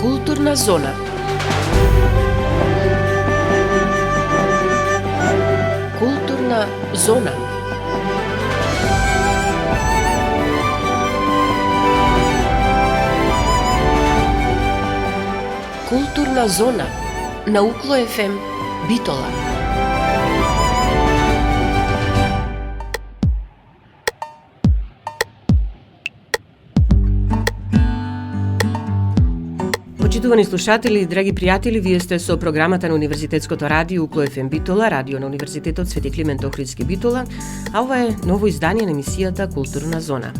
Културна зона. Културна зона. Културна зона на Укло ФМ Битола. Почитувани слушатели, драги пријатели, вие сте со програмата на Универзитетското радио Укло ФМ Битола, радио на Универзитетот Свети Климент Охридски Битола, а ова е ново издание на емисијата Културна зона.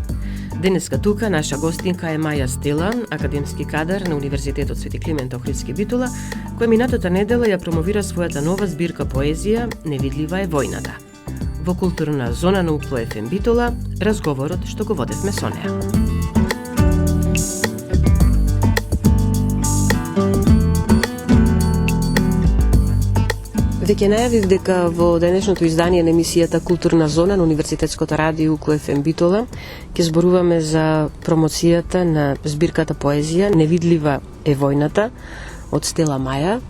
Денеска тука наша гостинка е Маја Стелан, академски кадар на Универзитетот Свети Климент Охридски Битола, која минатата недела ја промовира својата нова збирка поезија "Невидлива е војната". Во Културна зона на Укло ФМ Битола, разговорот што го водевме со неа. Веќе најавив дека во денешното издание на емисијата Културна зона на Универзитетското радио Укло ФМ Битола ќе зборуваме за промоцијата на збирката поезија "Невидлива е војната" од Стела Маја,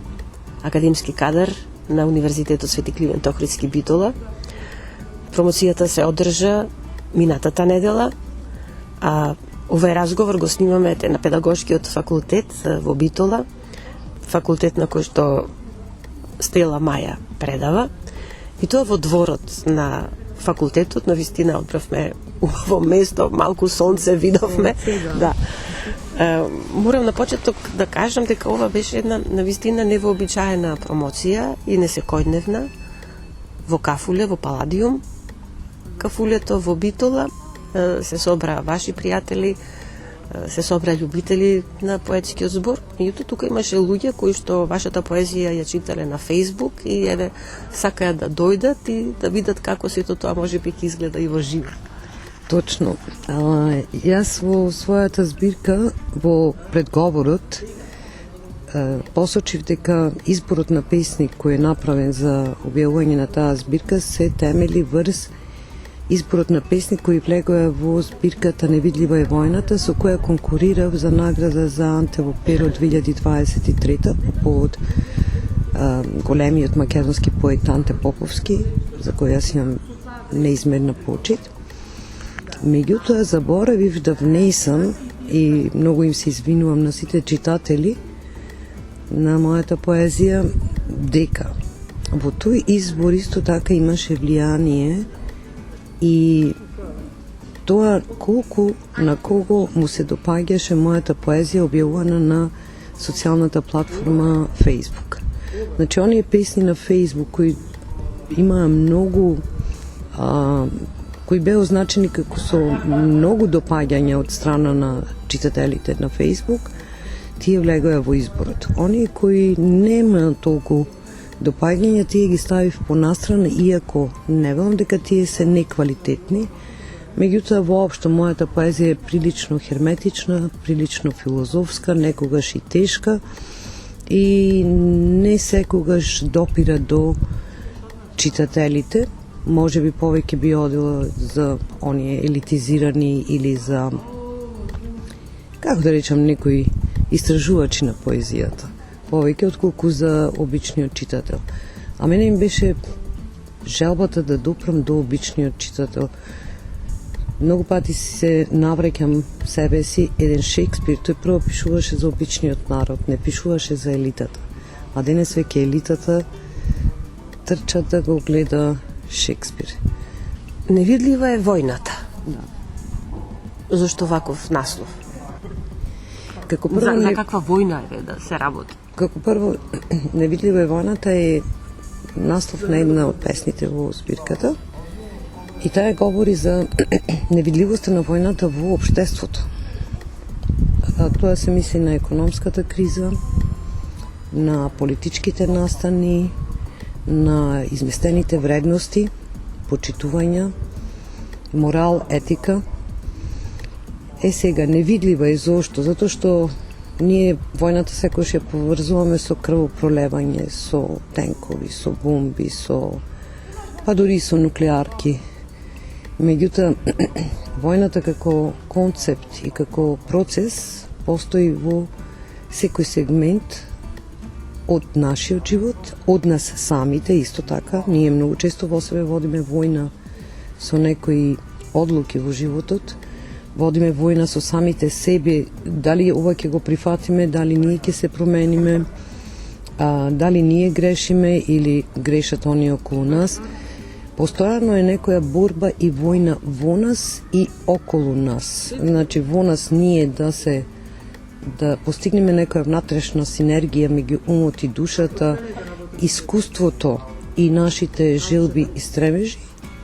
академски кадар на Универзитетот Свети Климент Охридски Битола. Промоцијата се одржа минатата недела, а овој разговор го снимаме на педагошкиот факултет во Битола, факултет на кој што Стела Маја предава, и тоа во дворот на факултетот. Навистина одбравме убаво место, малку сонце видовме. Да. Морам на почеток да кажам дека ова беше една навистина невообичаена промоција и несекојдневна во Кафуле, во Паладиум. Кафулето во Битола се собра ваши пријатели, се собра љубители на поетскиот збор. Меѓутоа тука имаше луѓе кои што вашата поезија ја читале на Фејсбук и еве сакаја да дојдат и да видат како сето тоа можеби ќе изгледа и во живо. Точно. Јас во својата збирка во предговорот посочив дека изборот на песник кој е направен за објавување на таа збирка се темели врз изборот на песник кој влегоја во збирката "Невидлива е војната", со која конкурирав за награда за Анте во Перо 2023 под големиот македонски поет Анте Поповски, за кој јас имам неизмерна почит. Меѓутоа заборавив да внесам, и многу им се извинувам на сите читатели на мојата поезија, дека во тој избор исто така имаше влијание и тоа колку на кого му се допаѓаше мојата поезија објавувана на социјалната платформа Facebook. Значи, оние песни на Facebook кои имаа многу кои беа означени како со многу допаѓања од страна на читателите на Facebook, тие влегоја во изборот. Оние кои нема толку допаѓања, тие ги ставив понастрана, иако не велам дека тие се неквалитетни. Меѓутоа, воопшто, мојата поезија е прилично херметична, прилично филозофска, некогаш и тешка, и не секогаш допира до читателите. Може би повеќе би одила за оние елитизирани или за, како да речам, некои истражувачи на поезијата, повеќе отколку за обичниот читател. А мене им беше желбата да допрам до обичниот читател. Многу пати се навраќам себе си еден Шекспир, тој прво пишуваше за обичниот народ, не пишуваше за елитата. А денес веќе елитата трча да го гледа Шекспир. Невидлива е војната. Да. Зошто ваков наслов? Како прво, за каква војна е да се работи? Како прво, "Невидлива е војната" е наслов на една од песните во збирката, и таа говори за невидливоста на војната во општеството. Тоа се мисли на економската криза, на политичките настани, на изместените вредности, почитувања, морал, етика. Сега, невидлива е зошто? Затоа што ние војната секојаш ја поврзуваме со крвопролевање, со тенкови, со бомби, па дури со нуклеарки. Меѓутоа, војната како концепт и како процес постои во секој сегмент од нашиот живот, од нас самите, исто така. Ние многу често во себе водиме војна со некои одлуки во животот, водиме војна со самите себе, дали ова ќе го прифатиме, дали ние ќе се промениме, дали ние грешиме или грешат оние околу нас. Постојано е некоја борба и војна во нас и околу нас. Значи, во нас ние да постигнеме некоја внатрешна синергија меѓу умот и душата, искуството и нашите желби и стремежи,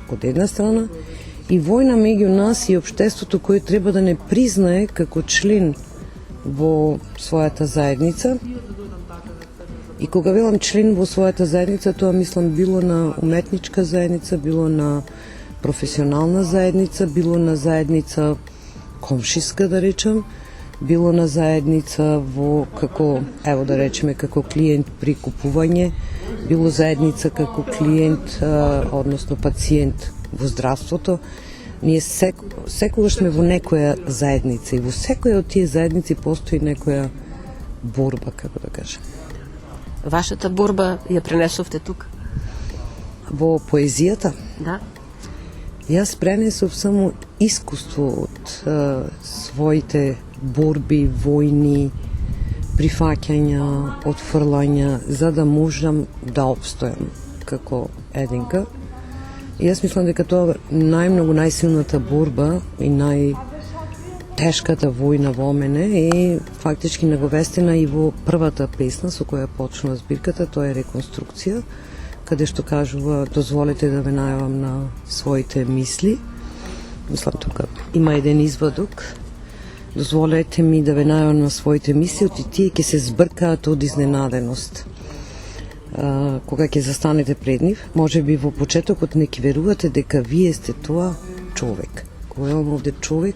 од една страна, и војна меѓу нас и општеството кој треба да не признае како член во својата заедница. И кога велам член во својата заедница, тоа мислам било на уметничка заедница, било на професионална заедница, било на заедница комшиска, да речам, било на заедница во како, ево да речеме, како клиент при купување, било заедница како клиент, односно пациент во здравството. Ние секогаш сме во некоја заедница и во секоја од тие заедници постои некоја борба, како да кажем. Вашата борба ја пренесовте тука? Во поезијата? Да. Јас пренесов само искуство од своите борби, војни, прифаќања, отфрлања, за да можам да опстојам како единка. И јас мислам дека тоа најмногу најсилната борба и најтешката војна во мене е фактички наговестена и во првата песна со која почнува збирката, тоа е Реконструкција, каде што кажува дозволете да ве најавам на своите мисли. Мислам тука има еден извадок. Дозволете ми да ве најавам на своите мисли, оти тие ќе се збркаат од изненаденост. Кога ќе застанете пред нив, може би во почетокот не ќе верувате дека вие сте тоа човек. Кога имам овде човек,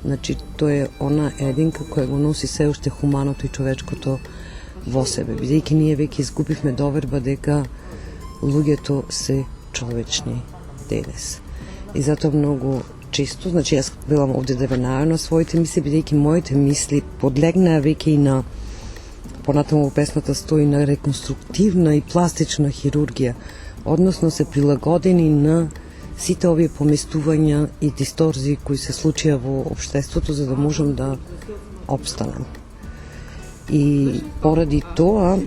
значи тоа е она единка која го носи се уште хуманото и човечкото во себе, бидејќи ние веќе изгубивме доверба дека луѓето се човечни денес. И затоа многу често, значи јас велам овде да ве најавам на своите мисли, бидејќи моите мисли подлегнаа веќе и на, понатаму во песната стои, на реконструктивна и пластична хирургија, односно се прилагодени на сите овие поместувања и дисторзии кои се случија во општеството за да можам да опстанам. И поради тоа,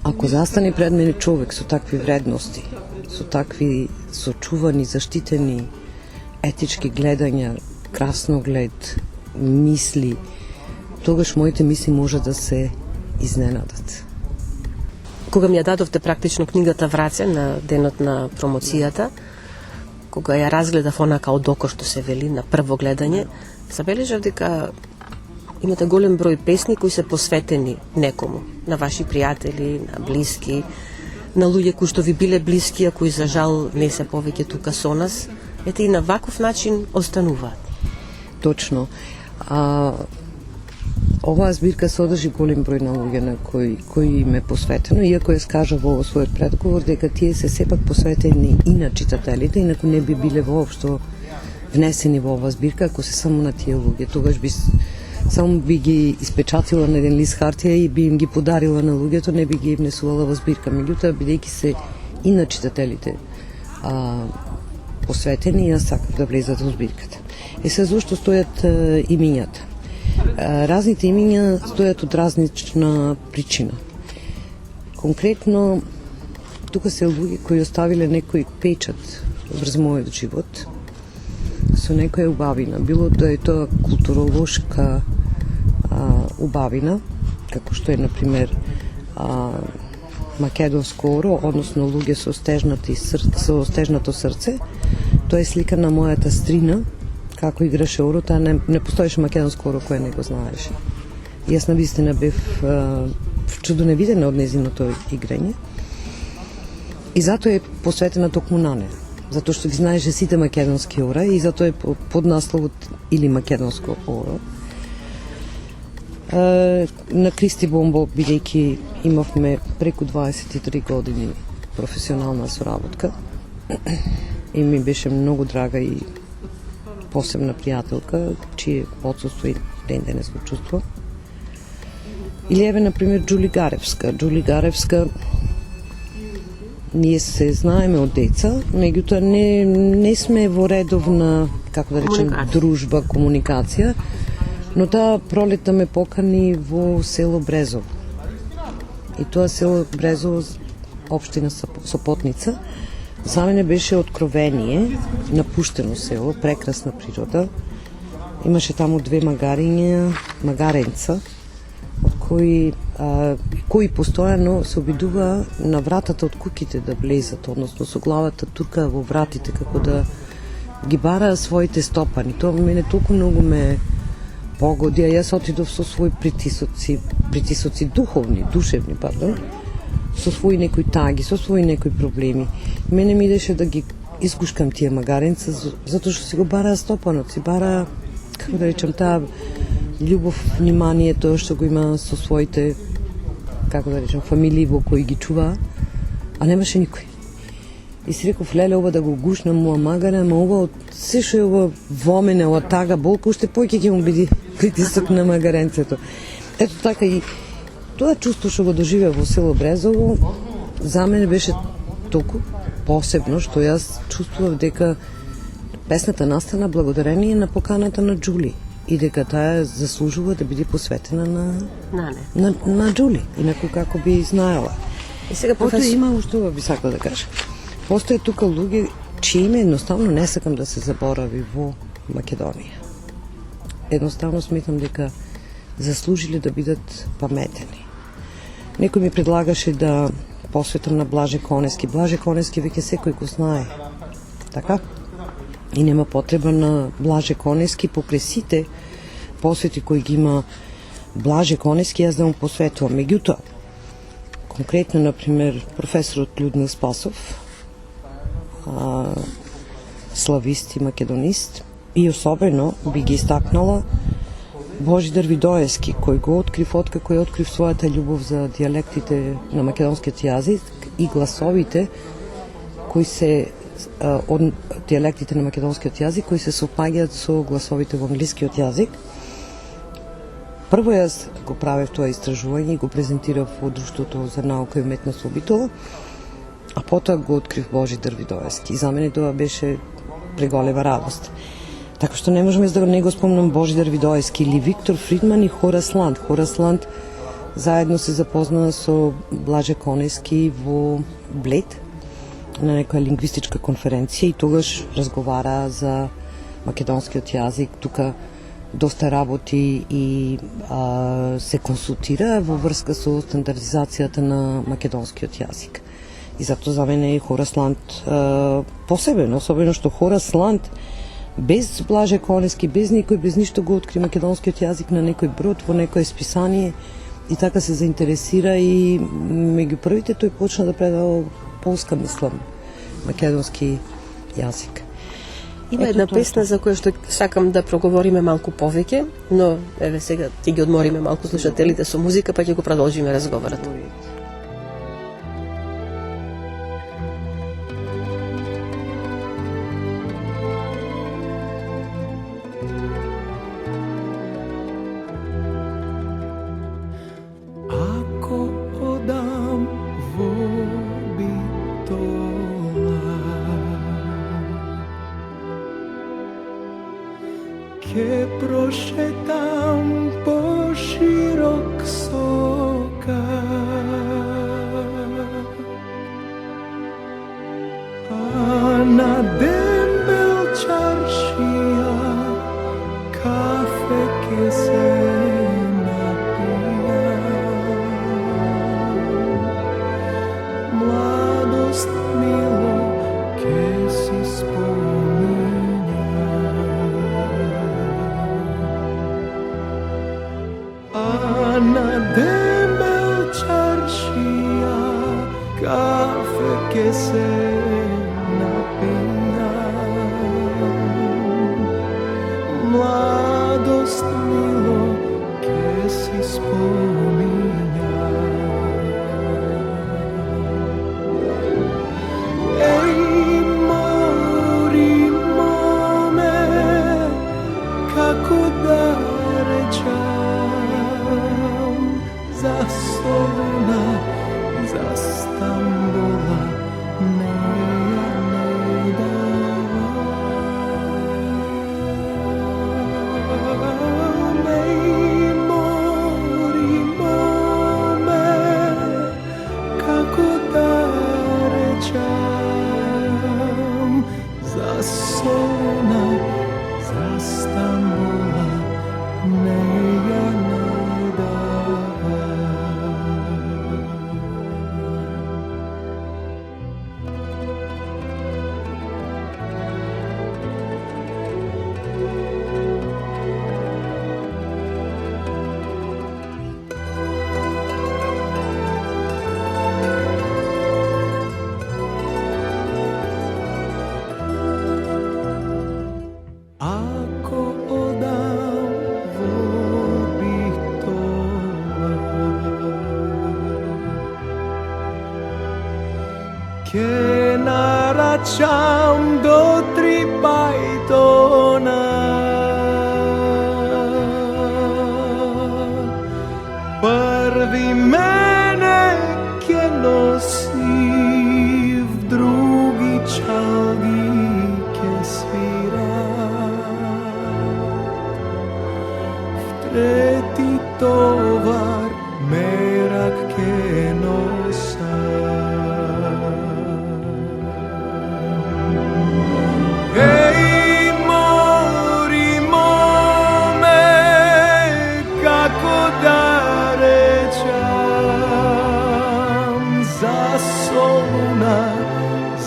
ако застане пред мене човек со такви вредности, со такви сочувани, заштитени етички гледања, красноглед, мисли, тогаш моите мисли може да се изненадат. Кога ми ја дадовте практично книгата Враце на денот на промоцијата, кога ја разгледав онака од око што се вели на прво гледање, забележав дека имате голем број песни кои се посветени некому, на ваши пријатели, на блиски, на луѓе кои што ви биле блиски, а кои за жал не се повеќе тука со нас. Ете и на ваков начин остануваат. Точно. Оваа збирка содржи голем број на луѓе на кои им е посветено, иако ја скажа во својот предговор дека тие се сепак посветени и на читателите, инаку не би биле воопшто внесени во оваа збирка ако се само на тие луѓе. Тогаш само би ги испечатила на еден лист хартија и би им ги подарила на луѓето, не би ги внесувала во збирка. Меѓутоа, бидејќи се и на читателите посветени, јас сакав да влезат во збирката. Се зошто стојат имињата? Разните имиња стојат од различна причина. Конкретно, тука се луѓе кои оставиле некој печат врз мојот живот со некоја убавина. Било да е тоа културолошка убавина, како што е, например, македонско оро, односно луѓе со стежнато срце. Тоа е слика на мојата стрина, како играше оро, таа не постоеше македонско оро кое не го знаеше. И јас навистина бев чудоневидена од незиното играње. И затоа е посветена токму на неа, затоа што ги знаеше сите македонски ора и затоа е под насловот или македонско оро. На Кристи Бомбо, бидејќи имавме преку 23 години професионална соработка и ми беше многу драга и посебна пријателка, чие отсуство и ден денес го чувствувам. Или еве, например, Джули Гаревска. Джули Гаревска, ние се знаеме од деца, меѓутоа не сме во редовна, како да речем, дружба, комуникација, но таа пролета ме покани во село Брезово. И тоа село Брезово, општина Сопотница, за мене беше откровение, напуштено село, прекрасна природа. Имаше таму две магаренца, кои постојано се обидува на вратата од куќите да влезат, односно со главата турка во вратите, како да ги бара своите стопани. Тоа мене толку многу ме погоди, а јас отидов со своји притисоци духовни, душевни, со своји некои таги, со своји некои проблеми. Мене ми идеше да ги искушкам тие магаренца, затоа што си го бараа стопанот, си бараа, како да речем, таа љубов, внимание, тоа што го има со своите, како да речем, фамилии во кои ги чуваа, а немаше никој. И си реков, леле, ова да го гушнам моја магаре, ама ова, се што е ова во мене, ова тага болка, уште поќе ќе му биде притисок на магаренцето. Ето така и тоа чувство што го доживеа во село Брезово, за мене беше толку посебно, што јас чувствував дека песната настана благодарение на поканата на Джули и дека таа заслужува да биде посветена на Джули, инаку како би знаела. И сега Потоа има уште ова би сакала да кажа. Постоje тука луѓе чие име едноставно не сакам да се заборави во Македонија. Едноставно сметам дека заслужиле да бидат паметени. Некој ми предлагаше да посветам на Блаже Конески. Блаже Конески веќе секој го знае. Така? И нема потреба на Блаже Конески покрај сите посвети кои ги има Блаже Конески, јас да му посветувам. Меѓутоа, конкретно, например, професорот Људмил Спасов, славист и македонист, и особено би ги истакнала Божидар Видоевски, кој го открив откако ја открив својата љубов за дијалектите на македонскиот јазик и гласовите кои се од дијалектите на македонскиот јазик кои се совпаѓаат со гласовите во англискиот јазик. Прво јас го правев тоа истражување и го презентирав во Друштвото за наука и уметност во Битола, а потоа го открив Божидар Видоевски. И за мене тоа беше преголема радост. Така што не можеме да не го спомнам Божидар Видоевски или Виктор Фридман и Хорас Ланд. Хорас Ланд заедно се запознаа со Блаже Конески во Блед на некоја лингвистичка конференција и тогаш разговараа за македонскиот јазик. Тука доста работи и се консултира во врска со стандардизацијата на македонскиот јазик. И затоа за мене е Хорас Ланд посебен, особено што Хорас Ланд без Блаже Конески, без никој, без ништо го откри македонскиот јазик на некој брод, во некое списание и така се заинтересира и меѓу првите тој почна да предава полска, мислам, македонски јазик. Има една песна за која што сакам да проговориме малку повеќе, но еве сега ќе ги одмориме малку слушателите со музика, па ќе го продолжиме разговорот. Ако одам во Битола, ке прошетам по широк сокак, а на дембел чаршија кафе ке се напија. Младост мило ке си споминја, а на дембел чаршија кафе ке се напија. che naracciam do tripaitona prvi mene che nosi v drugi čalgi che svira v tretji tovar merak che nosa Ej mori mome kako da rečam za Soluna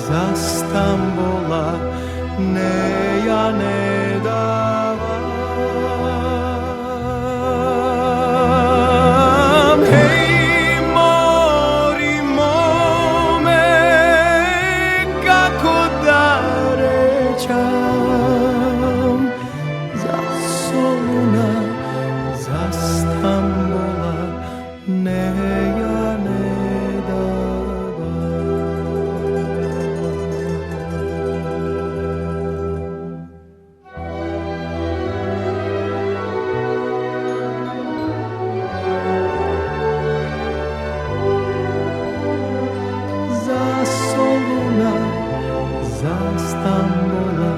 za Stambola ne ja ne davam Hej mori mome kako da rečam za Soluna za Stambola ne ja ne za Soluna za Stambola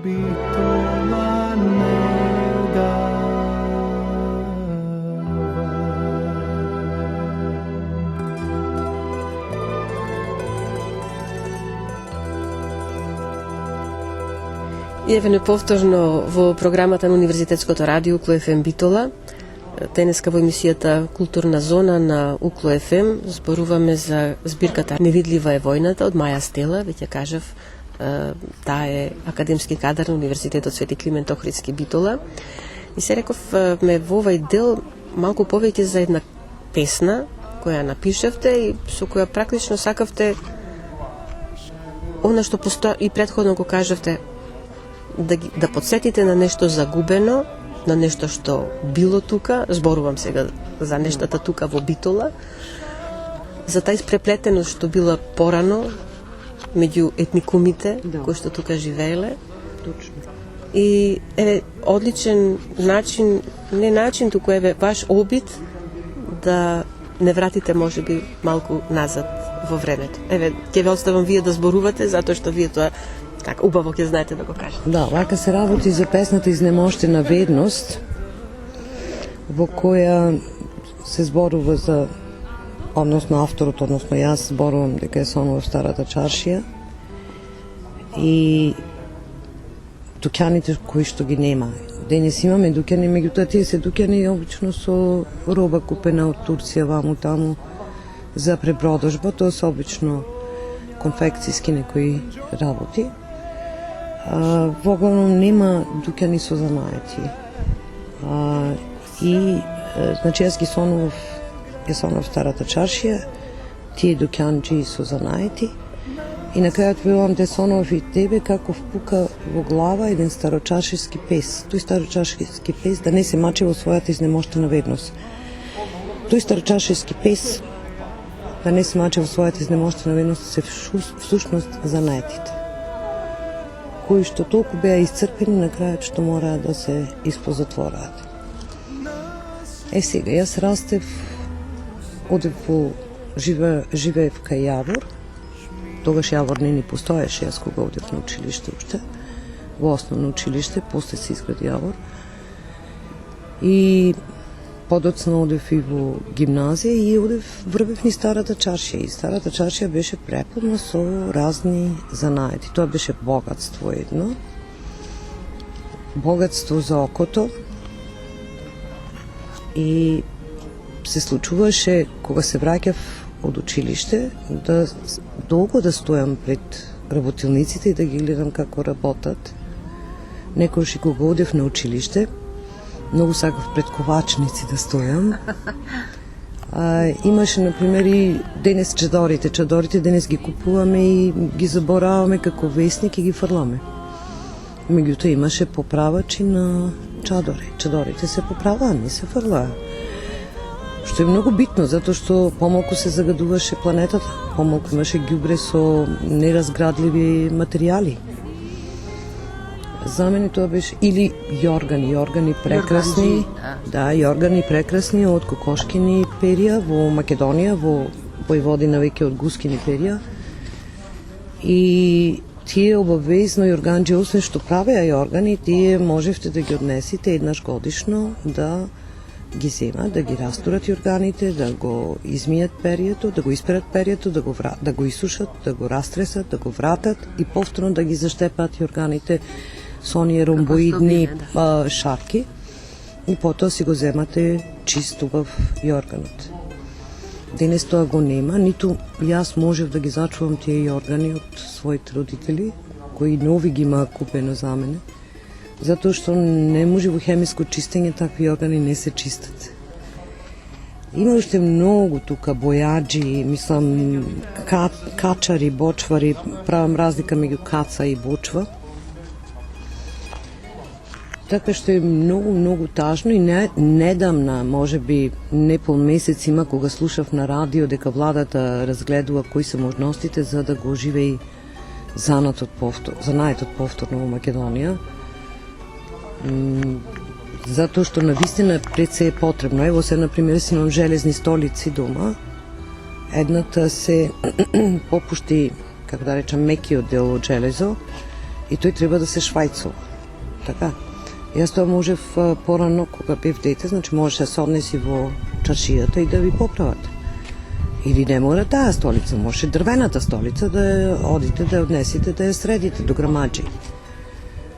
bitola ne И еве неповторно во програмата на Универзитетското радио Укло ФМ Битола. Денеска во емисијата Културна зона на Укло ФМ зборуваме за збирката Невидлива е војната од Маја Стела, веќе кажав, таа е академски кадар на Универзитетот Свети Климент Охридски Битола. И се реков ме во овај дел малку повеќе за една песна која напишавте и со која практично сакавте она што постои и претходно го кажавте да подсетите на нешто загубено, на нешто што било тука, зборувам сега за нештата тука во Битола, за таа испреплетеност што била порано меѓу етникумите кои што тука живееле. Точно. И е одличен начин, не начин, туку еве ваш обид да не вратите можеби малку назад во времето. Еве, ќе ве оставам вие да зборувате, затоа што вие тоа така убаво ќе знаете да го кажете. Да, вака се работи за песната Изнемоштена ведност, во која се зборува за, односно авторот, односно јас зборувам дека е сонува в Старата чаршија и дуќаните кои што ги нема. Денес имаме дуќани, меѓутоа тие се дуќани обично со роба купена од Турција ваму таму за препродажба, тоа се обично конфекцијски некои работи. Воглавном нема дуќани со занаети. И значи јас ги сонував в Старата чаршија, тие дуќанчи со занаети. И на крајот велам да сонував и тебе како впука во глава еден старочаршиски пес. Тој старочаршиски пес да не се мачи во својата изнемоштена ведност. Тој старочаршиски пес да не се мачи во својата изнемоштена ведност се всушност занаетите, кои што толку беа исцрпени на крајот што мораа да се испозатвораат. Сега, јас растев, одев во живеев кај Јавор. Тогаш Јавор не ни постоеше, јас кога одев на училиште уште, во основно училиште, после се изгради Јавор. И подоцна одев и во гимназија и врвев ни Старата чаршија. И Старата чаршија беше преполна со разни занаети. Тоа беше богатство едно. Богатство за окото. И се случуваше кога се враќав од училиште да долго да стојам пред работилниците и да ги гледам како работат. Некојаш и кога одев на училиште, многу сакав пред ковачници да стојам. Имаше, например, и денес чадорите. Чадорите денес ги купуваме и ги забораваме како весник и ги фрламе. Меѓутоа имаше поправачи на чадори. Чадорите се поправаа, не се фрлаа. Што е многу битно, затоа што помалку се загадуваше планетата, помалку имаше ѓубре со неразградливи материјали. За мене тоа беше или јоргани прекрасни, да, јоргани прекрасни од кокошкини перија во Македонија, во Војводина веќе од гускини перија. И тие обавезно јорганџи, освен што правеа јоргани, тие можевте да ги однесите еднаш годишно да ги земат, да ги растурат јорганите, да го измијат перието, да го исперат перието, да го исушат, да го растресат, да го вратат и повторно да ги заштепат јорганите со оние ромбоидни шарки и потоа си го земате чисто в јорганот. Денес тоа го нема, ниту јас можев да ги зачувам тие јоргани од своите родители, кои нови ги има купено за мене, затоа што не може во хемиско чистење такви јоргани не се чистат. Има уште многу тука бојаджи, мислам, качари, бочвари, правам разлика меѓу каца и бочва. Така што е многу тажно и недамна, може би не пол месец има кога слушав на радио дека владата разгледува кои се можностите за да го оживеи занаетот повторно во Македонија. Затоа што навистина пред се е потребно. Ево се, например, си имам железни столици дома. Едната се попушти, како да речам, мекиот дел од железо и тој треба да се швајцува. Така. Јас тоа можев порано, кога бев дете, значи можеш да се однеси во чаршијата и да ви поправат. Или не мора таа столица, може дрвената столица да ја одите, да ја однесите, да ја средите до грамаджи.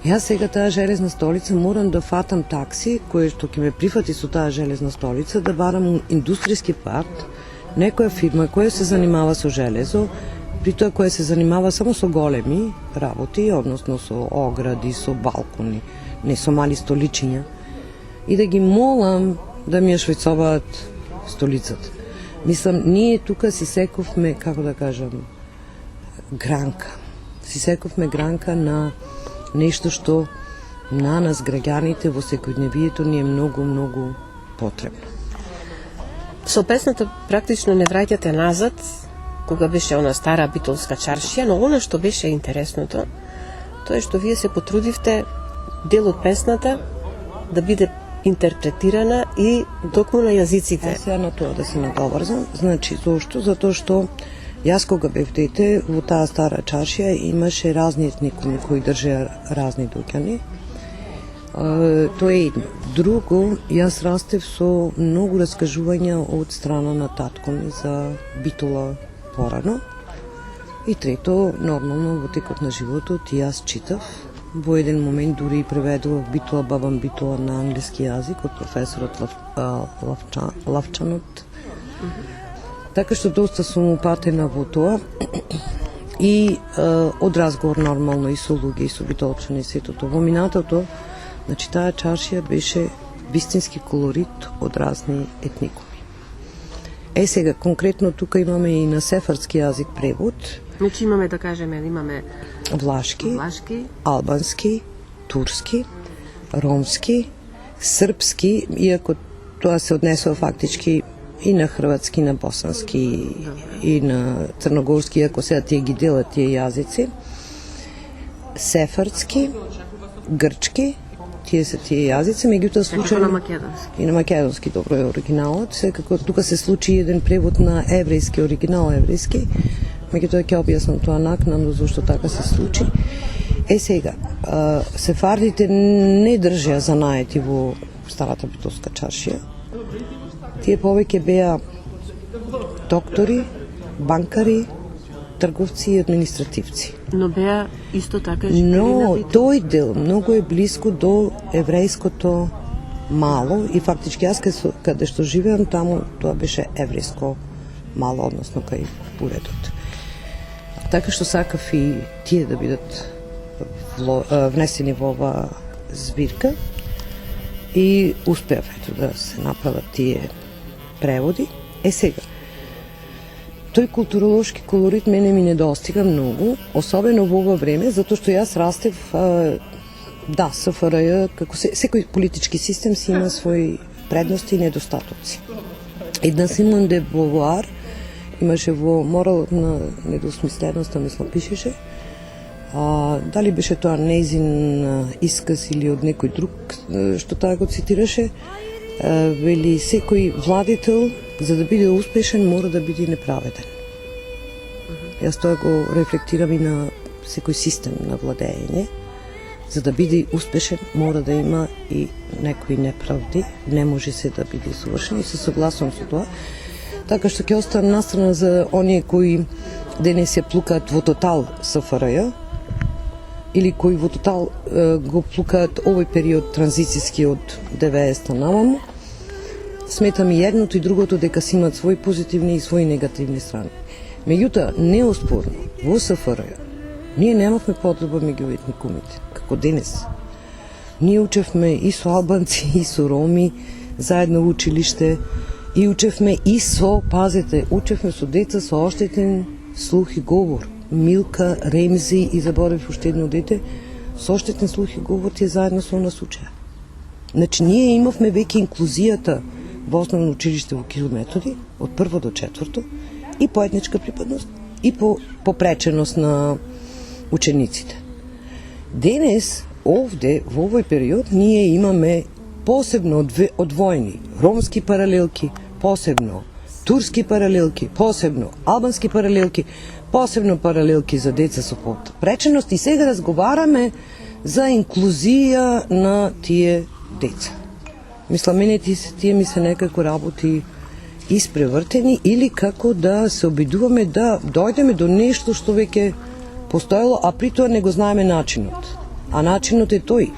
Јас сега таа железна столица морам да фатам такси, кој што ќе ме прифати со таа железна столица, да барам индустријски парк, некоја фирма која се занимава со железо, при тоа која се занимава само со големи работи, односно со огради, со балкони, не со мали столичиња, и да ги молам да ми ја швајцоваат столицата. Мислам, ние тука си сековме, како да кажам, гранка. Си сековме гранка на нешто што на нас, граѓаните, во секојдневието ни е многу потребно. Со песната практично не враќате назад, кога беше она стара битолска чаршија, но она што беше интересното, тоа е што вие се потрудивте дел од песната да биде интерпретирана и токму на јазиците. Сега на тоа да се наговрзам. Значи, зошто? Затоа што јас кога бев дете, во таа стара чаршија имаше разни етникуми кои држеа разни доќани. Тоа е едно. Друго, јас растев со многу раскажувања од страна на татко ми за Битола порано. И трето, нормално во текот на животот јас читав. Во еден момент дури и преведував Битола, Бабам Битола на англиски јазик од професорот Лавчанот. Така што доста сум упатена во тоа и од разговор нормално и со луѓе и со битолчани и сето тоа. Во минатото, значи таа чаршија беше вистински колорит од разни етникуми. Сега, конкретно тука имаме и на сефардски јазик превод. Значи имаме, да кажеме, имаме влашки, албански, турски, ромски, српски, иако тоа се однесува фактички и на хрватски, на босански и на црногорски, иако сега тие ги делат тие јазици, сефардски, грчки, тие се тие јазици, меѓутоа случајно на македонски. И на македонски добро е оригиналот, секако тука се случи еден превод на еврејски, оригинал еврејски, меѓутоа ќе објаснам тоа накнадно зашто така се случи. Сега, сефардите не држеа занаети во старата битолска чаршија. Тие повеќе беа доктори, банкари, трговци и административци. Но беа исто така живели на Но Битол. тој дел многу е блиско до еврејското мало и фактички јас каде што живеам таму тоа беше еврејско мало, односно кај уредот. Така што сакав и тие да бидат внесени во оваа збирка и успеав да се направат тие преводи. Сега, тој културолошки колорит мене ми недостига многу, особено во ова време, затоа што јас растев, да, СФРЈ, како секој политички систем си има своји предности и недостатоци. Една Симон де Бовуар имаше во Моралот на недосмисленоста, мислам, пишеше. Дали беше тоа нејзин исказ или од некој друг што таа го цитираше, вели секој владител за да биде успешен мора да биде неправеден. Јас тоа го рефлектирам и на секој систем на владење. За да биде успешен мора да има и некои неправди, не може се да биде совршен и се согласувам со тоа. Така што ќе оставам настрана за оние кои денес ја плукаат во тотал СФРЈ или кои во тотал го плукаат овој период транзицијски од 90-та наваму. Сметам и едното и другото дека си имат своји позитивни и своји негативни страни. Меѓутоа, неоспорно, во СФРЈ ние немавме подоба меѓу етникумите, како денес. Ние учевме и со албанци, и со роми, заедно во училиште, и учевме и со, пазете, учевме со деца со оштетен слух и говор. Милка, Ремзи и заборев уште едно дете, со оштетен слух и говор тие заедно со нас учеа. Значи, ние имавме веќе инклузијата во основно училиште во Километоди, од прво до четврто, и по етничка припадност, и по попреченост на учениците. Денес, овде, во овој период, ние имаме посебно одвоени ромски паралелки, посебно турски паралелки, посебно албански паралелки, посебно паралелки за деца со попреченост и сега разговараме за инклузија на тие деца. Мисла, мене тие ми се некако работи испревртени или како да се обидуваме да дојдеме до нешто што веќе постоело, а при тоа не го знаеме начинот. А начинот е тој.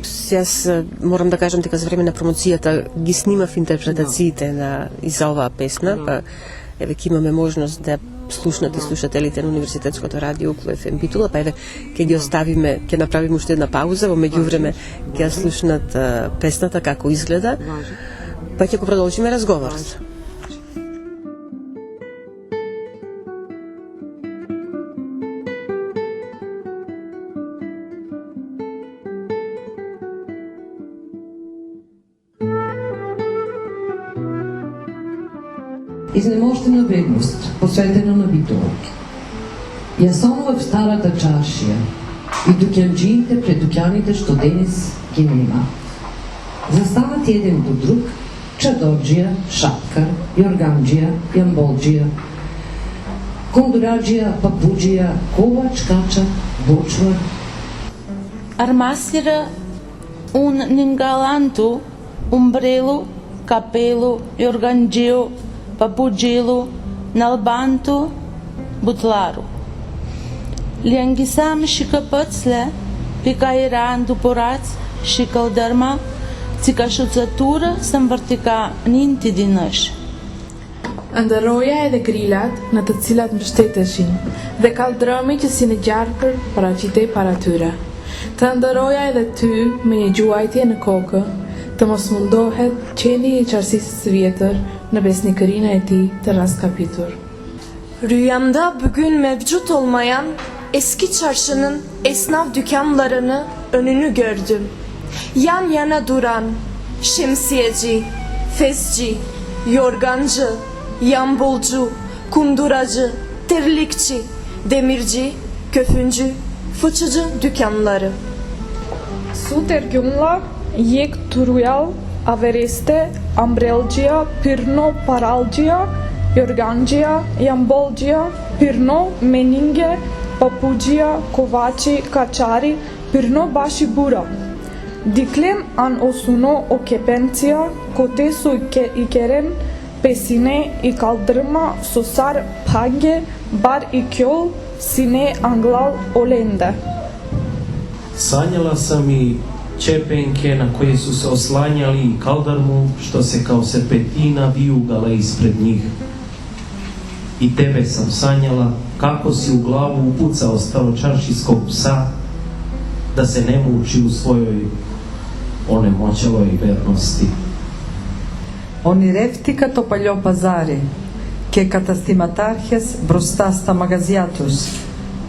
Јас морам да кажам дека за време на промоцијата ги снимав интерпретациите на и за оваа песна, па еве ќе имаме можност да слушнат и слушателите на Универзитетското радио УКФМ Битола, па еве ќе ги оставиме, ќе направиме уште една пауза, во меѓувреме ќе слушнат песната како изгледа, па ќе го продолжиме разговорот. Изнемождена бедност, посветена на Битола. Ја сонував старата чаршија и дукјанџиите пред дукјаните што денес ги нема. Застанат еден до друг, чадорџија, шапкар, јорганџија, јамболџија, кондураџија, папуџија, ковач, кача, бочвар. Armassera ningalantu, umbrelo, capelo, jorgangio, papugilo, nalbantu, butlaro. Liangisam shikapățle, picairan duporaț și căldărma, țicășuțătură să învărtica ninti din își. Andaroja e dhe grilat në të cilat mbështeteshin dhe kaldrëmi që si në gjarpër paraqitej para tyre. Të ndaroja edhe ty me një gjuajtje në kokë, të mos mundohet qendi i qarësisë së vjetër në besnikërinë e tij të rastkapitur. Rüyamda bugün mevcut olmayan eski çarşının esnaf dükkanlarını önünü gördüm. Yan yana duran şemsiyeci, fesci, yorgancı, yambulcu, kunduracı, terlikçi, demirci, köfüncü, fıçıcı dükkanları. Sutergjumla, Jek Turujal, Avereste, Ambrelgjia, Pirno Paralgjia, Jorgangjia, Jambolgjia, Pirno Meninge, Papugjia, Kovaci, Kaçari, Pirno Bashibura. Diklem an osuno o kepencija, kotesu i keren, pesine i kaldrma, sosar pange, bar i kjol, sine anglal olende. Sanjala sam i čepenke na koje su se oslanjali i kaldarmu što se kao serpentina vijugala ispred njih. I tebe sam sanjala kako si u glavu upucao staročaršijskog psa da se ne muči u svojoj onemoćaloj vernosti. Ονειρεύτηκα το παλιό παζάρι και καταστηματάρχες μπροστά στα μαγαζιά τους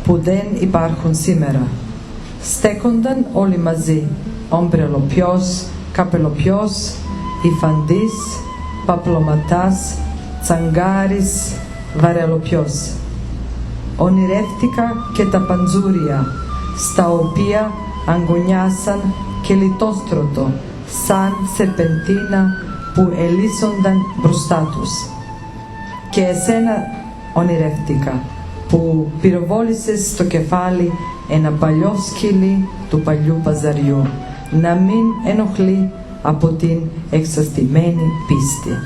που δεν υπάρχουν σήμερα. Στέκονταν όλοι μαζί, ομπρελοπιός, καπελοπιός, υφαντής, paplomatas, tsangaris, varelopιos. Ονειρεύτηκα και τα παντζούρια, στα οποία αγωνιάσαν και λιτόστρωτο, σαν σερπεντίνα που ελίσσονταν μπροστά τους. Και εσένα ονειρεύτηκα, που πυροβόλησες στο κεφάλι ένα παλιό σκυλί του παλιού παζαριού, να μην ενοχλεί από την εξαστημένη πίστη.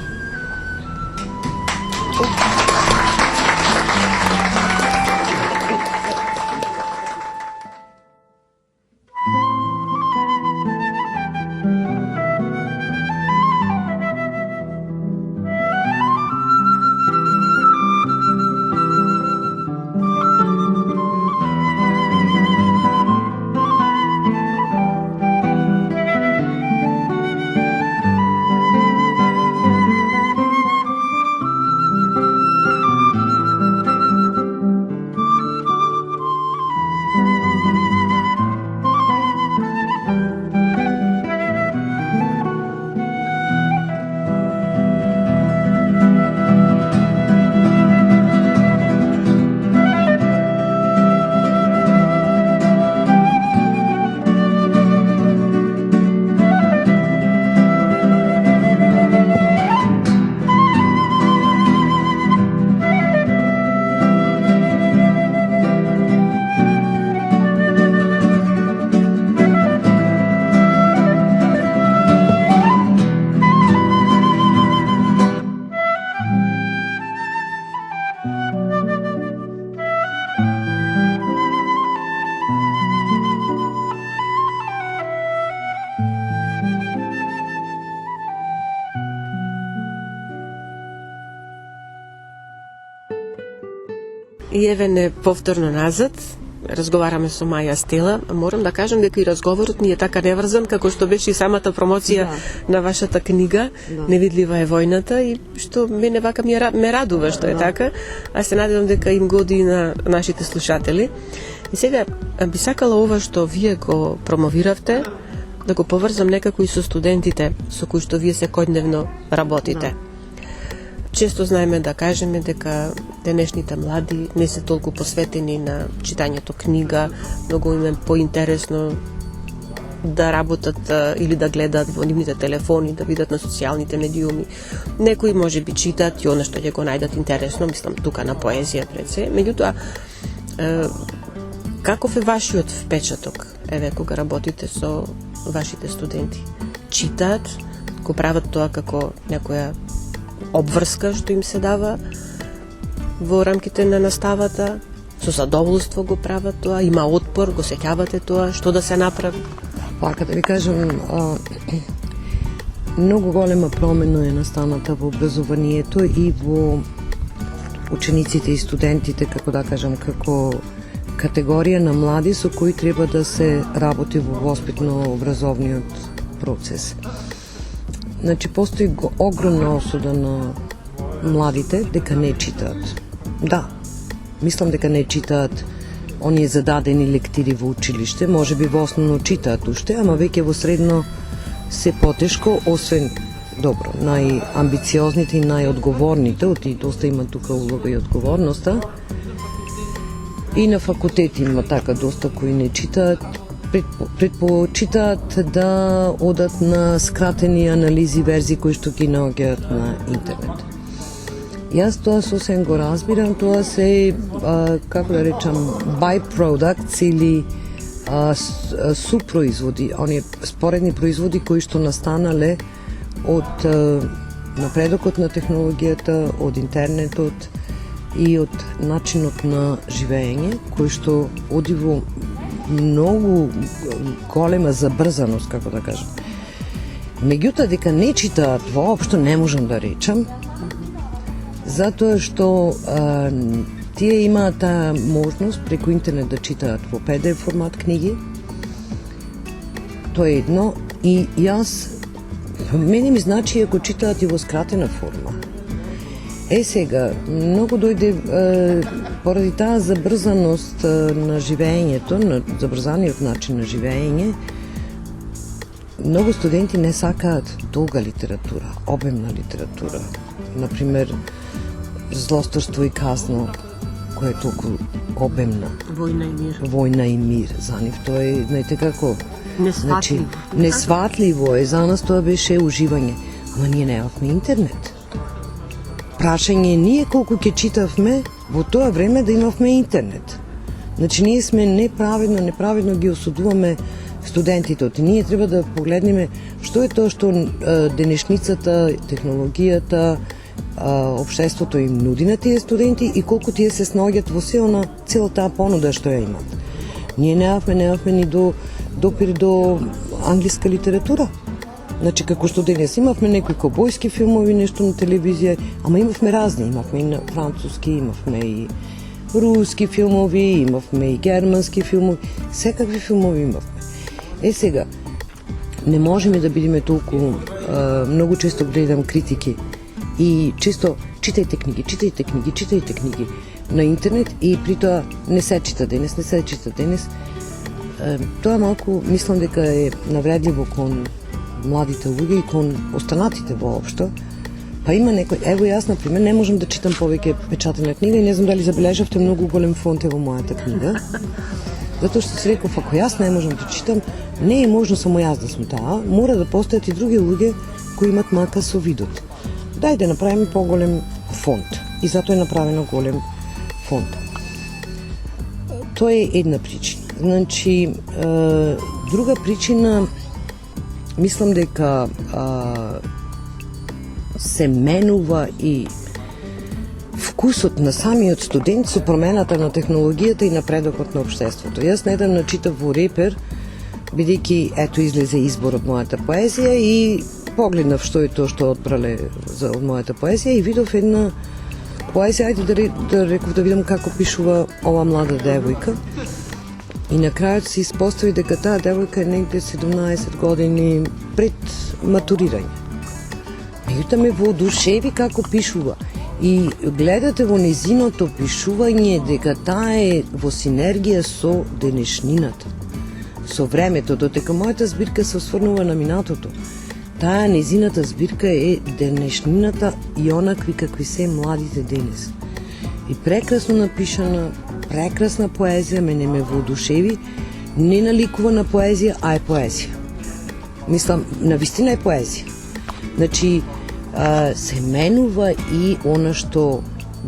И еве повторно назад, разговараме со Маја Стела. Морам да кажам дека и разговорот ни е така неврзан како што беше и самата промоција на вашата книга Невидлива е војната, и што мене вака ме радува што е така, а се надевам дека им годи на нашите слушатели. И сега би сакала ова што вие го промовиравте да го поврзам некако и со студентите со кои што вие секојдневно работите. Често знаеме да кажеме дека денешните млади не се толку посветени на читањето книга, многу им е поинтересно да работат или да гледат во нивните телефони, да видат на социјалните медиуми. Некои може би читат и она што ќе го најдат интересно, мислам тука на поезија пред се. Меѓутоа, каков е вашиот впечаток, еве, кога работите со вашите студенти? Читаат, го прават тоа како некоја обврска што им се дава во рамките на наставата, со задоволство го прават тоа, има отпор, го сеќавате тоа, што да се направи? Вака да ви кажам, многу голема промена е настаната во образованието и во учениците и студентите, како да кажам, како категорија на млади со кои треба да се работи во воспитно-образовниот процес. Значи, постои огромна осуда на младите дека не читаат. Да, мислам дека не читаат оние зададени лектири во училиште, може би во основно читаат уште, ама веќе во средно се потешко, освен, добро, најамбициозните и најодговорните, оти доста има тука улога и одговорноста, и на факултети има така доста кои не читаат, предпочитаат да одат на скратени анализи верзии кои што ги наоѓаат на интернет. Јас тоа сосем го разбирам, тоа се, како да речам, byproducts или супроизводи, оние споредни производи кои што настанале од напредокот на технологијата, од интернетот и од начинот на живење, кој што оди во многу голема забрзаност, како да кажам. Меѓутоа, дека не читаат воопшто не можам да речам, затоа што тие имаат таа можност преку интернет да читаат во PDF формат книги. Тоа е едно. И јас, мене ми значи ако читаат и во скратена форма. Сега, многу дојде поради таа забрзаност на живењето, на забрзаниот начин на живење, многу студенти не сакаат долга литература, обемна литература. Например, Злосторство и казно, која е толку обемна. Војна и мир. Војна и мир. За нив тоа е, знаете како... Несватливо. Несватливо е. За нас тоа беше уживање. Ама ние немавме интернет. Прашање е ние колку ќе читавме во тоа време да имавме интернет. Значи, ние сме неправедно ги осудуваме студентите. Ние треба да погледнеме што е тоа што денешницата, технологијата, општеството им нуди на тие студенти и колку тие се снаоѓат во цела таа понуда што ја имат. Ние немавме ни допир до англиска литература. Значи, како што денес имавме некои кобојски филмови, нешто на телевизија, ама имавме разни, имавме и на француски, имавме и руски филмови, имавме и германски филмови, секакви филмови имавме. Сега, не можеме да бидеме толку, многу често гледам критики и често читајте книги на интернет и при тоа не се чита денес. Тоа малку, мислам дека е навредливо кон младите луѓе и кон останатите воопшто. Па има некој, ево јас, например, не можам да читам повеќе печатена книга и не знам дали забележавте, многу голем фонт е во мојата книга. Затоа што си реков, ако јас не можам да читам, не е можно само јас да сум таа, мора да постојат и други луѓе кои имат мака со видот. Дај да направиме поголем фонт. И затоа е направено голем фонт. Тоа е една причина. Значи, друга причина, мислам дека се менува и вкусот на самиот студент со промената на технологијата и напредокот на општеството. Јас недавно читав во Репер, бидејќи ето излезе избор од мојата поезија и погледнав што е тоа што одбрале од мојата поезија и видов една поезија, ајде да реков да видам како пишува ова млада девојка. И на крајот се испостави дека таа девојка е негде 17 години пред матурирање. Меѓутоа ме воодушеви како пишува. И гледате во незиното пишување дека таа е во синергија со денешнината, со времето, додека мојата збирка се осврнува на минатото. Таа незината збирка е денешнината и онакви какви се младите денес. И прекрасно напишана, прекрасна поезија, мене ме воодушеви, не наликува на поезија, а е поезија. Мислам, навистина е поезија. Значи, се менува и она што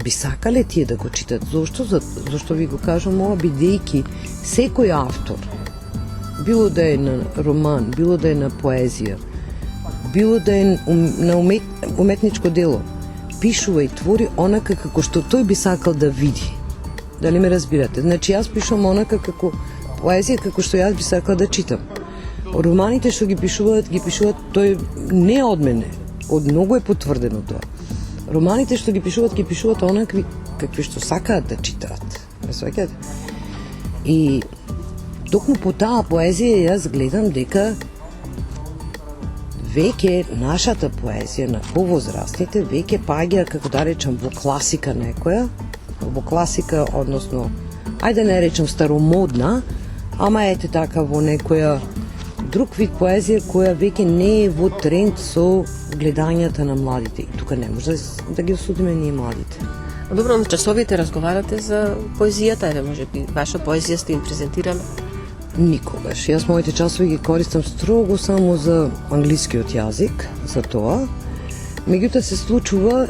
би сакале тие да го читат. Зошто ви го кажам ова, бидејќи секој автор, било да е на роман, било да е на поезија, било да е на уметничко дело, пишува и твори онака како што тој би сакал да види. Дали ме разбирате? Значи, јас пишувам онака како поезија, како што јас би сакал да читам. Романите што ги пишуваат, тој не од мене, од многу е потврдено тоа. Романите што ги пишуваат онакви какви што сакаат да читаат. Ме сваќате? И токму по таа поезија јас гледам дека веќе нашата поезија на повозрастните веќе паѓа, како да речам, во класика некоја, во класика, односно, ајде не речем старомодна, ама ете така во некоја друг вид поезија која веќе не е во тренд со гледањата на младите. И тука не може да ги осудиме ние младите. Добро, на часовите разговарате за поезијата, еве може би ваша поезија сте им презентирале? Никогаш. Јас моите часови ги користам строго само за англискиот јазик, за тоа. Меѓутоа се случува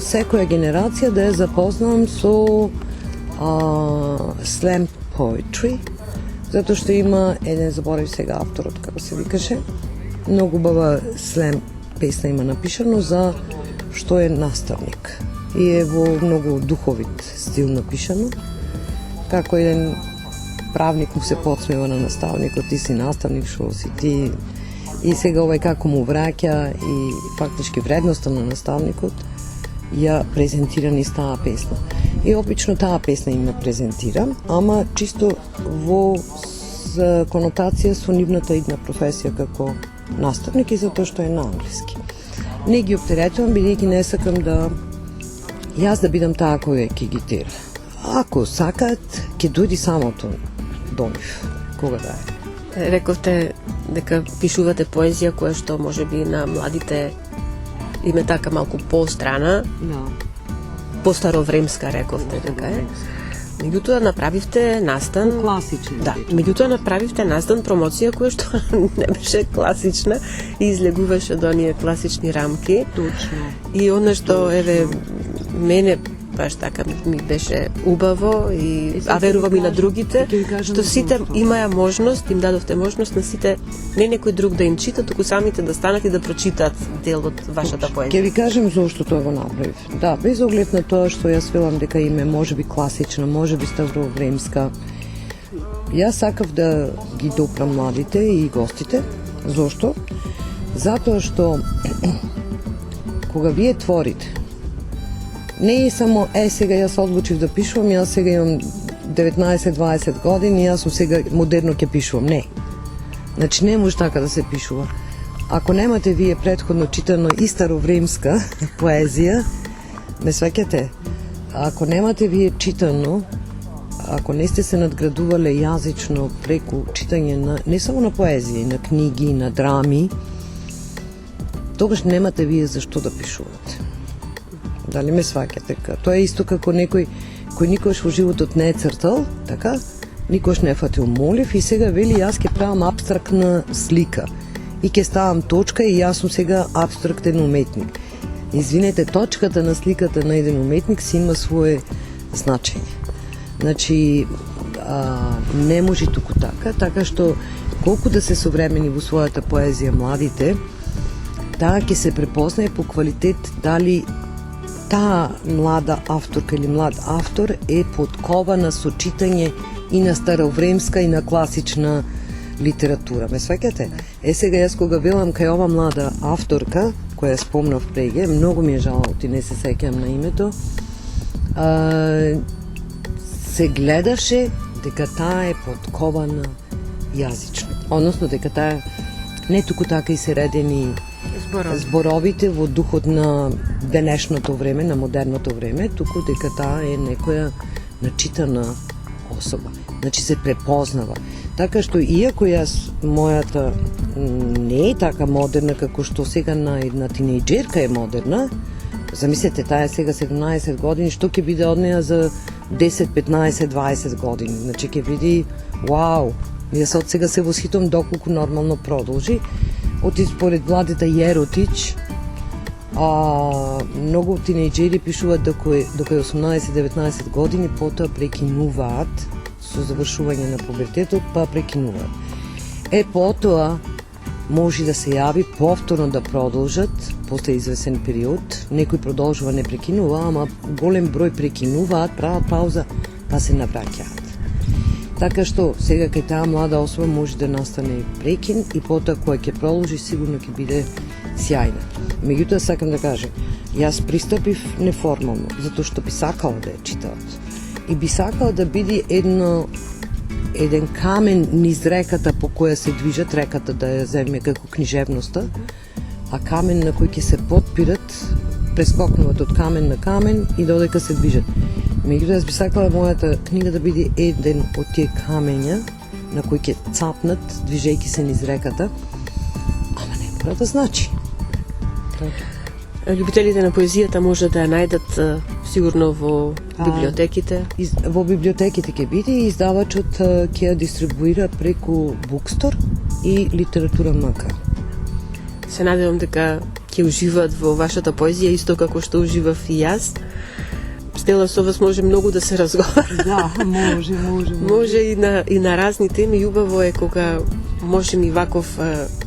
секоја генерација да ја запознам со slam poetry, затоа што има еден, заборав сега авторот, како се викаше, многу бава слем песна има напишано за што е наставник. И е во многу духовит стил напишано, како еден правник му се подсмева на наставникот, ти си наставник, шо си ти. И сега овај како му враќа и фактички вредноста на наставникот ја презентира низ таа песна. И обично таа песна им ја презентирам, ама чисто во конотација со нивната идна професија како наставник и затоа што е на англиски. Не ги оптеретувам, бидејќи не сакам да јас да бидам таа која ќе ги тера. Ако сакаат, ќе дојди самото до нив, кога да е. Рековте дека пишувате поезија која што можеби на младите им е така малку пострана, Да. постаровремска рековте, така е. Меѓутоа направивте настан, Класичен. да, меѓутоа направивте настан промоција која што не беше класична и излегуваше до оние класични рамки. Точно. И она што еве мене баш така ми беше убаво и а верувам и на другите ќе ви кажам што сите зошто. имаја можност, им дадовте можност на сите не некој друг да им чита, туку самите да станат и да прочитаат дел од вашата Ќе поезија. ви кажем зошто тоа го направив. Да, без оглед на тоа што јас велам дека име можеби класична, можеби старовремска. Јас сакав да ги допрам младите и гостите. Зошто? Затоа што кога вие творите, не е само сега јас одлучив да пишувам, јас сега имам 19-20 години, јас сум сега модерно ќе пишувам. Не. Значи не може така да се пишува. Ако немате вие претходно читано и старовремска поезија, ме сваќате. Ако немате вие читано, ако не сте се надградувале јазично преку читање на не само на поезија, и на книги, на драми, тогаш немате вие зашто да пишувате. Дали ме сваќате? Тоа е исто како некој кој никош во животот не е цртал, така? Никош не е фатил молив и сега вели јас ќе правам апстрактна слика и ќе ставам точка и јас сум сега апстрактен уметник. Извинете, точката на сликата на еден уметник си има свое значење. Значи, не може туку така што колку да се современи во својата поезија младите, таа ќе се препознае по квалитет дали таа млада авторка или млад автор е подкована со читање и на старовремска и на класична литература. Ме сваќате? Сега јас кога велам кај ова млада авторка, која спомнав преге, многу ми е жал, ти не се сеќам на името, се гледаше дека таа е подкована јазично. Односно дека таа не туку така и се редени зборовите во духот на денешното време, на модерното време, туку дека таа е некоја начитана особа. Значи се препознава. Така што иако јас мојата не е така модерна како што сега на една тинејџерка е модерна, замислете, таа е сега 17 години, што ќе биде од неја за 10, 15, 20 години. Значи ќе види, вау, јас од сега се восхитувам доколку нормално продолжи. Оти според Владета Јеротич, многу тинејџери пишуваат докај 18-19 години, потоа прекинуваат со завршување на пубертетот, па прекинуваат. Потоа може да се јави повторно да продолжат после извесен период. Некој продолжува, не прекинува, ама голем број прекинуваат, прават пауза, па се навраќаат. Така што сега кај таа млада особа може да настане прекин и потоа која ќе продолжи сигурно ќе биде сјајна. Меѓутоа сакам да кажам, јас пристапив неформално, затоа што би сакала да ја читаат. И би сакала да биде еден камен низ реката по која се движат, реката да ја земе како книжевноста, а камен на кој ќе се потпират, прескокнуваат од камен на камен и додека се движат. Меѓутоа, јас би сакала мојата книга да биде еден од тие камења на кои ќе цапнат, движејќи се низ реката, ама не мора да значи. Љубителите на поезијата може да ја најдат сигурно во библиотеките. Во библиотеките ќе биде и издавачот ќе ја дистрибуира преку Bookstore и Литература МК. Се надевам дека ќе уживаат во вашата поезија исто како што уживав и јас. Стела, со вас може многу да се разговара. Да, може. Може и на разни теми, и убаво е кога можеме и ваков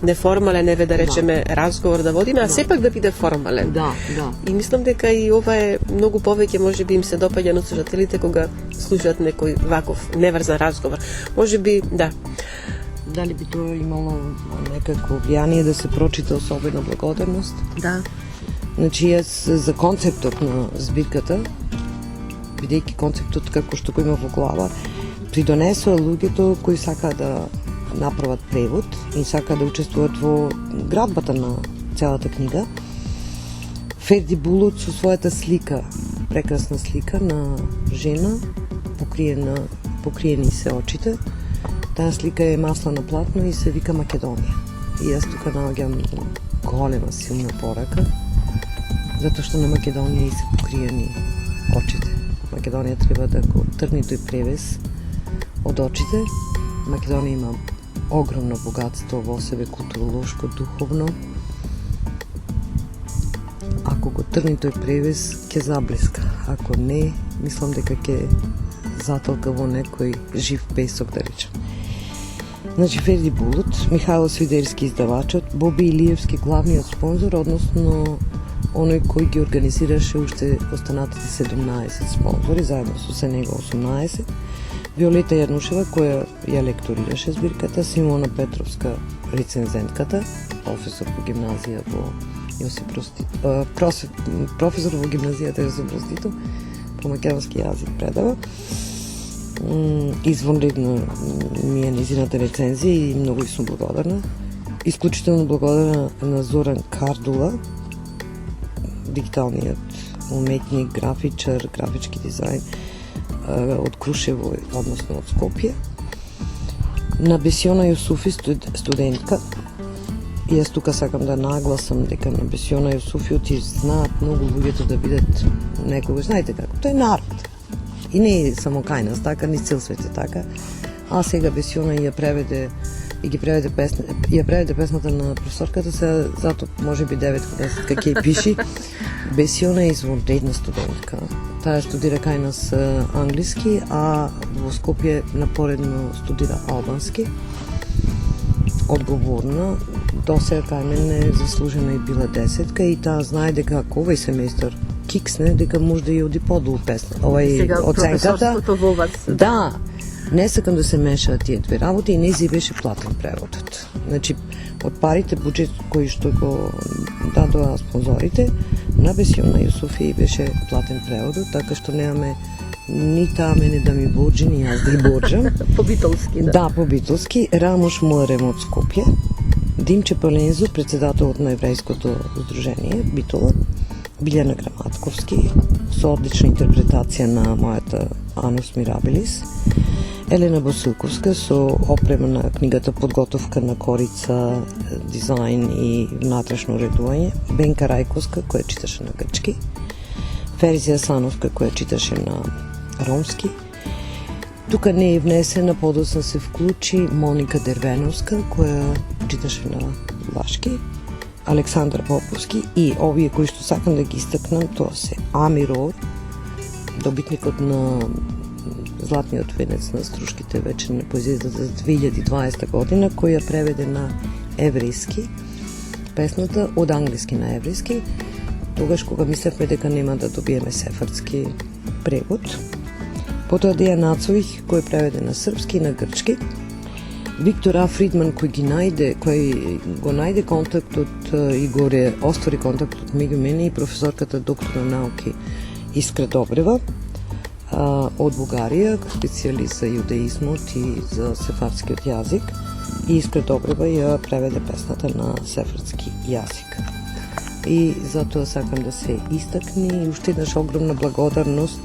неформален, еве да речеме, разговор да водиме, а сепак да биде формален. Да. И мислам дека и ова е многу повеќе можеби им се допаѓа на слушателите кога слушаат некој ваков неврзан разговор. Можеби, да. Дали би тоа имало некакво влијание да се прочита особена благодарност? Да. Значи, јас за концептот на збирката, бидејќи концептот како што го има во глава, придонесува луѓето кои сака да направат превод и сака да учествуват во градбата на целата книга. Ферди Булот со својата слика, прекрасна слика на жена, покриени се очите, Таа слика е масла на платно и се вика Македонија. И јас тука наоѓам голема силна порака, затоа што на Македонија и се покриени очите. Македонија треба да го тргне тој превес од очите. Македонија има огромно богатство во себе, културолошко, духовно. Ако го тргне тој превес, ќе заблеска. Ако не, мислам дека ќе затолка во некој жив песок, да речем. Значи, Ферди Булут, Михајло Свидерски издавачот, Боби Илиевски главниот спонзор, односно оној кој ги организираше уште останатите 17 спонзори, заедно со се него 18, Виолета Јарнушева, која ја лекторираше збирката, Симона Петровска, рецензентката, професор во гимназија во Јосип Брз Тито, професор во гимназијата Јосип Брз Тито, по македонски јазик предава. Извонредно ми е низината рецензија и многу сум благодарна. Исклучително благодарна на Зоран Кардула, дигиталниот уметник, графичар, графички дизајн од Крушево, односно од Скопје. На Бесиона Јусуфи, студентка. И јас тука сакам да нагласам дека на Бесиона Јусуфи знаат многу луѓето да бидат некогаш, знаете како, тој народ. И не е само кај нас така, ни цел свет е така. А сега Бесиона ја преведе и ги преведе песната на професорката, се зато можеби 9-10 како ќе пиши. Бесиона е извонредна студентка. Таа студира кај нас англиски, а во Скопје напоредно студира албански. Одговорна, до сега кај мене заслужена и била 10-ка и таа знае дека ако овој семестар киксне, дека може да ја оди подолу песна. Сега професорството во вас. Да, не сакам да се мешаат тие две работи и нејзи беше платен преводот. Значи, од парите буџет кои што го дадоа спонзорите, на Бесиона Јусуфи беше платен преводот, така што немаме ни таа мене да ми боџи, ни јас да ја боџам. По-битолски, да. Да, по-битолски. Рамош Муарем од Скопје, Димче Палензо, председателот на Еврејското здружение, Битола, Билјана Граматковски, со одлична интерпретација на мојата Анус Мирабилис, Елена Босилковска со опрема на книгата Подготовка на корица, дизајн и внатрешно уредување, Бенка Рајковска, која читаше на грчки, Ферзија Сановска, која читаше на ромски. Тука не е внесена, подоцна се вклучи Моника Дервеновска, која читаше на лашки, Александар Поповски и овие кои што сакам да ги истакнам, тоа се Амирор, добитникот на Златниот венец на струшките вечерна поезија за 2020 година, која преведе на еврејски песната од англиски на еврејски, тогаш кога мислевме дека нема да добиеме сефардски превод. Потоа Деја Нацових, кој преведе на српски и на грчки. Виктор А. Фридман, кој го најде контактот и го оствари контактот меѓу мене и професорката доктор на науки Искра Добрева од Бугарија, специјалист за јудеизмот и за сефардскиот јазик. И Искра Добрева ја преведе песната на сефардски јазик. И затоа сакам да се истакни и уште еднаш огромна благодарност.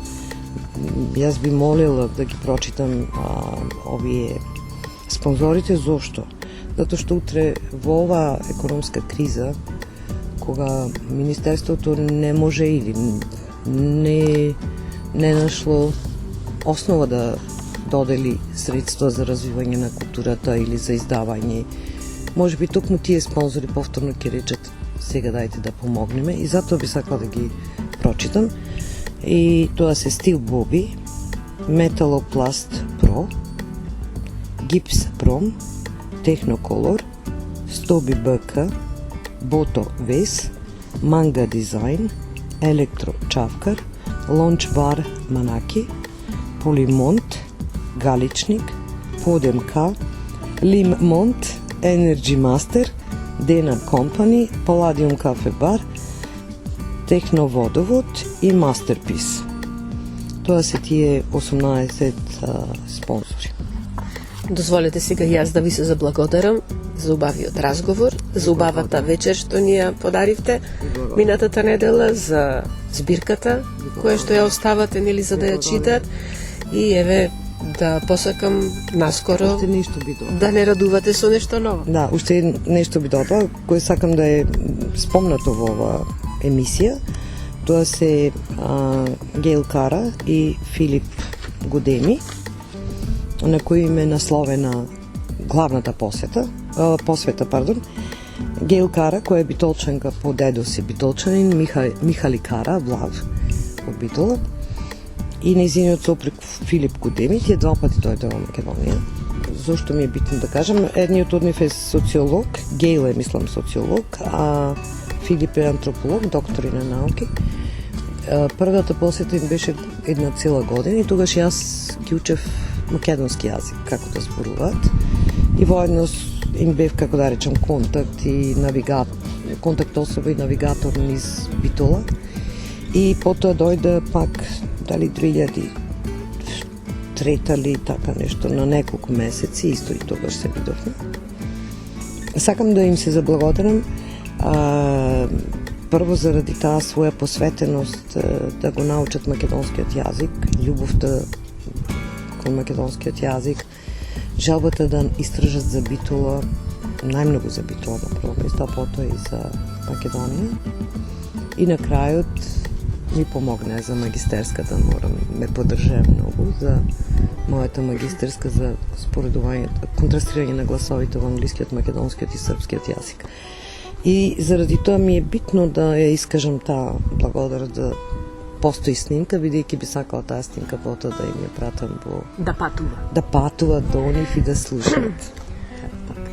Јас би молила да ги прочитам овие спонзорите. Зошто? Затоа што утре во оваа економска криза, кога Министерството не може или не нашло основа да додели средства за развивање на културата или за издавање, може би токму тие спонзори повторно ќе речат сега дајте да помогнеме и затоа би сакала да ги прочитам. И тоа се Стил Боби, Металопласт Про, Гипс Пром, Техноколор, Стоби БК, Бото Вес, Манга Дизајн, Електро Чавкар, Лонч Бар Манаки, Полимонт, Галичник, Подем К, Лим Монт, Енерджи Мастер, Дена Компани, Паладиум Кафе Бар, Техноводовод и Мастерпис. Тоа се тие 18 спонзори. Дозволете сега јас да ви се заблагодарам за убавиот разговор, за убавата вечер што ни ја подаривте минатата недела, за збирката која што ја оставате нели за да ја читат и еве да посакам наскоро Уште нешто би добро. да не радувате со нешто ново. Да, уште нешто би добро, кое сакам да е спомнато во оваа емисија. Тоа се Гейл Кара и Филип Годеми, на кои им е насловена главната посвета. Гейл Кара, која е битолчанка по дедо си битолчанин, Михали Кара, Влав од Битола, и нејзиниот сопруг Филип Годеми, тие два пати дојде во Македонија. Зошто ми е битно да кажам, едниот од нив е социолог, Гейл е, мислам, социолог, а Филип е антрополог, доктори на науки. Првата посета им беше една цела година и тогаш јас ги учев македонски јазик, како да зборуваат. И воедно им бев, како да речам, контакт и контакт особа и навигатор низ Битола. И потоа дојде пак, дали 2003 ли, така нешто, на неколку месеци, исто и тогаш се видовме. Сакам да им се заблагодарам, прво заради таа своја посветеност да го научат македонскиот јазик, љубовта кон македонскиот јазик, жалбата да истражат за Битола, најмногу за Битола на прво место, а потоа и за Македонија. И на крајот ми помогна за магистерската, ме поддржа многу за мојата магистерска за споредувањето, контрастирање на гласовите во англискиот, македонскиот и српскиот јазик. И заради тоа ми е битно да ја искажам таа благодарност да постои снимка, бидејќи би сакала таа снимка потоа да им ја пратам Да патува. да патуваат до нив и да слушаат.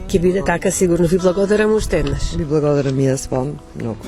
Ќе биде така сигурно. Ви благодарам уште еднаш. Ви благодарам и јас вам многу.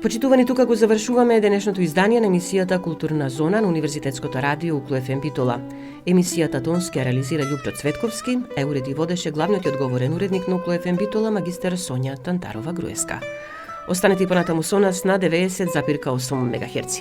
Почитувани, тука го завршуваме денешното издание на емисијата Културна зона на Универзитетското радио УКФМ Битола. Емисијата тонски ја реализира Љупчо Цветковски, уреди водеше главниот и одговорен уредник на УКФМ Битола магистер Сонја Тантарова-Груеска. Останете и понатаму со нас на 90,8 МГц.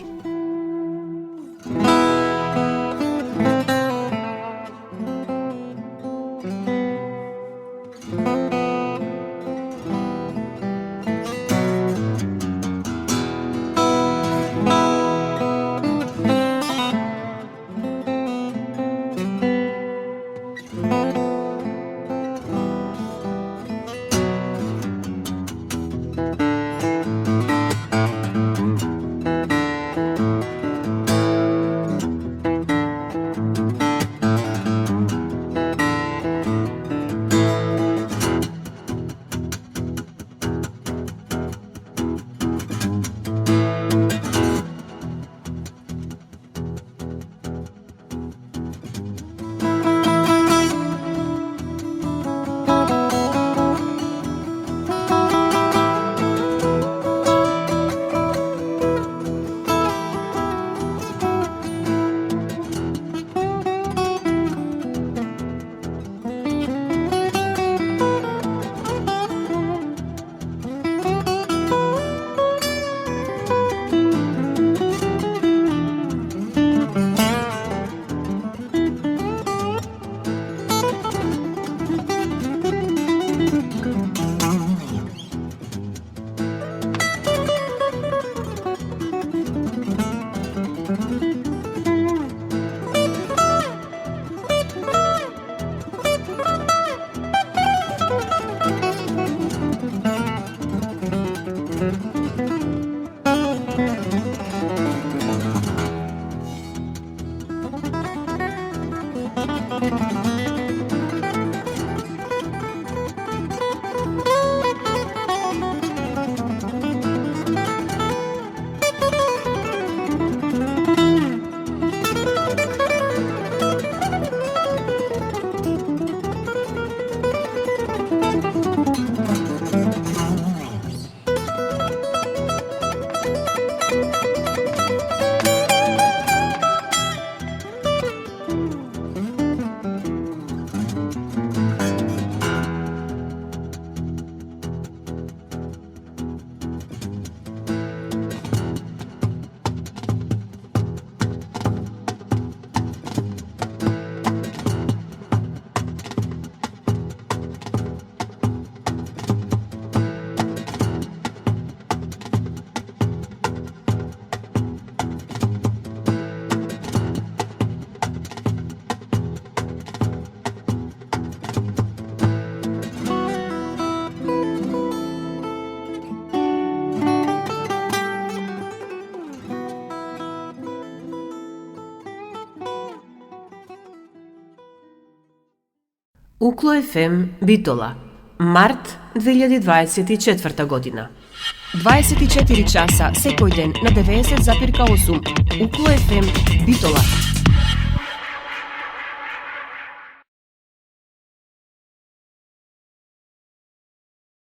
Укло ФМ Битола, март 2024 година. 24 часа секој ден на 90,8 Укло ФМ Битола.